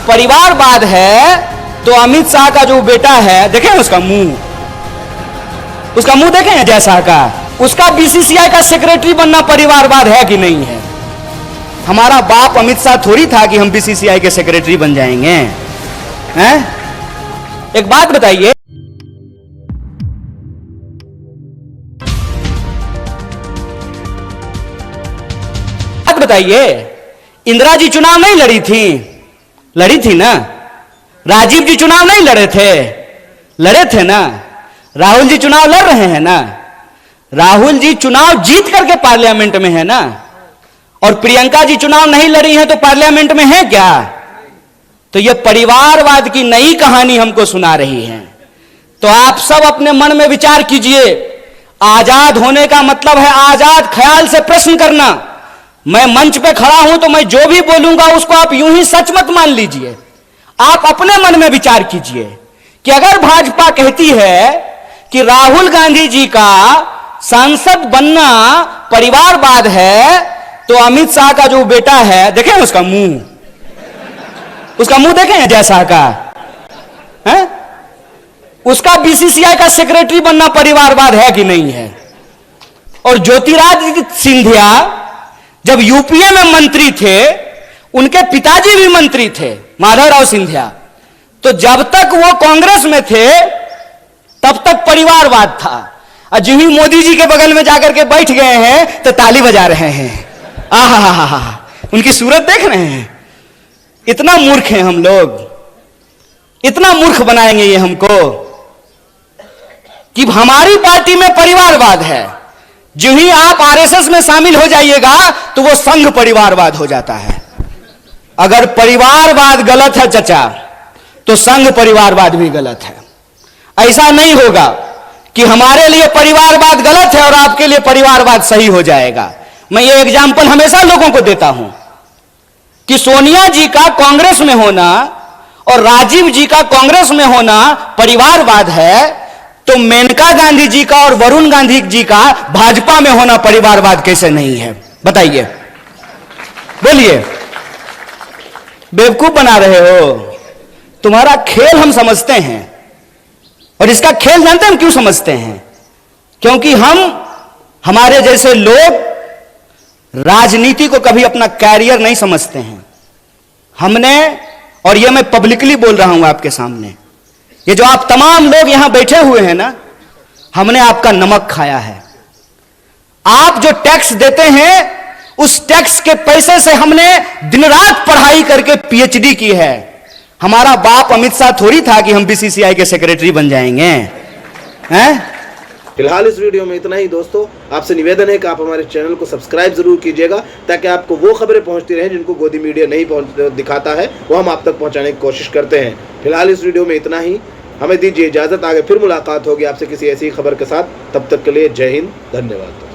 परिवारवाद है तो अमित शाह का जो बेटा है, देखें उसका मुंह देखें अजय शाह का, उसका बीसीसीआई का सेक्रेटरी बनना परिवारवाद है कि नहीं है? हमारा बाप अमित शाह थोड़ी था कि हम बीसीसीआई के सेक्रेटरी बन जाएंगे, हैं? एक बात बताइए, इंदिरा जी चुनाव नहीं लड़ी थी ना? राजीव जी चुनाव नहीं लड़े थे ना? राहुल जी चुनाव लड़ रहे हैं ना? राहुल जी चुनाव जीत करके पार्लियामेंट में है ना? और प्रियंका जी चुनाव नहीं लड़ी है तो पार्लियामेंट में है क्या? तो यह परिवारवाद की नई कहानी हमको सुना रही है। तो आप सब अपने मन में विचार कीजिए। आजाद होने का मतलब है आजाद ख्याल से प्रश्न करना। मैं मंच पे खड़ा हूं तो मैं जो भी बोलूंगा उसको आप यूं ही सच मत मान लीजिए। आप अपने मन में विचार कीजिए कि अगर भाजपा कहती है कि राहुल गांधी जी का सांसद बनना परिवारवाद है, तो अमित शाह का जो बेटा है, देखें उसका मुंह देखें अजय शाह का, है? उसका बीसीसीआई का सेक्रेटरी बनना परिवारवाद है कि नहीं है? और ज्योतिरादित्य सिंधिया जब यूपीए में मंत्री थे, उनके पिताजी भी मंत्री थे, माधवराव सिंधिया, तो जब तक वो कांग्रेस में थे तब तक परिवारवाद था। और जो ही मोदी जी के बगल में जाकर के बैठ गए हैं तो ताली बजा रहे हैं। आहा, उनकी सूरत देख रहे हैं। इतना मूर्ख हैं हम लोग, इतना मूर्ख बनाएंगे ये हमको कि हमारी पार्टी में परिवारवाद है। जो ही आप आरएसएस में शामिल हो जाइएगा तो वो संघ परिवारवाद हो जाता है। अगर परिवारवाद गलत है चचा, तो संघ परिवारवाद भी गलत है। ऐसा नहीं होगा कि हमारे लिए परिवारवाद गलत है और आपके लिए परिवारवाद सही हो जाएगा। मैं ये एग्जाम्पल हमेशा लोगों को देता हूं कि सोनिया जी का कांग्रेस में होना और राजीव जी का कांग्रेस में होना परिवारवाद है, तो मेनका गांधी जी का और वरुण गांधी जी का भाजपा में होना परिवारवाद कैसे नहीं है? बताइए, बोलिए। बेवकूफ बना रहे हो। तुम्हारा खेल हम समझते हैं, और इसका खेल जानते हैं हम क्यों समझते हैं? क्योंकि हमारे जैसे लोग राजनीति को कभी अपना कैरियर नहीं समझते हैं। हमने, और यह मैं पब्लिकली बोल रहा हूं आपके सामने, ये जो आप तमाम लोग यहां बैठे हुए हैं ना, हमने आपका नमक खाया है। आप जो टैक्स देते हैं, उस टैक्स के पैसे से हमने दिन रात पढ़ाई करके पीएचडी की है। हमारा बाप अमित शाह थोड़ी था कि हम बीसीसीआई के सेक्रेटरी बन जाएंगे, हैं? फिलहाल इस वीडियो में इतना ही दोस्तों। आपसे निवेदन है कि आप हमारे चैनल को सब्सक्राइब जरूर कीजिएगा, ताकि आपको वो खबरें पहुंचती रहें जिनको गोदी मीडिया नहीं दिखाता है, वो हम आप तक पहुंचाने की कोशिश करते हैं। फिलहाल इस वीडियो में इतना ही। हमें दीजिए इजाजत। आगे फिर मुलाकात होगी आपसे किसी ऐसी खबर के साथ। तब तक के लिए जय हिंद, धन्यवाद।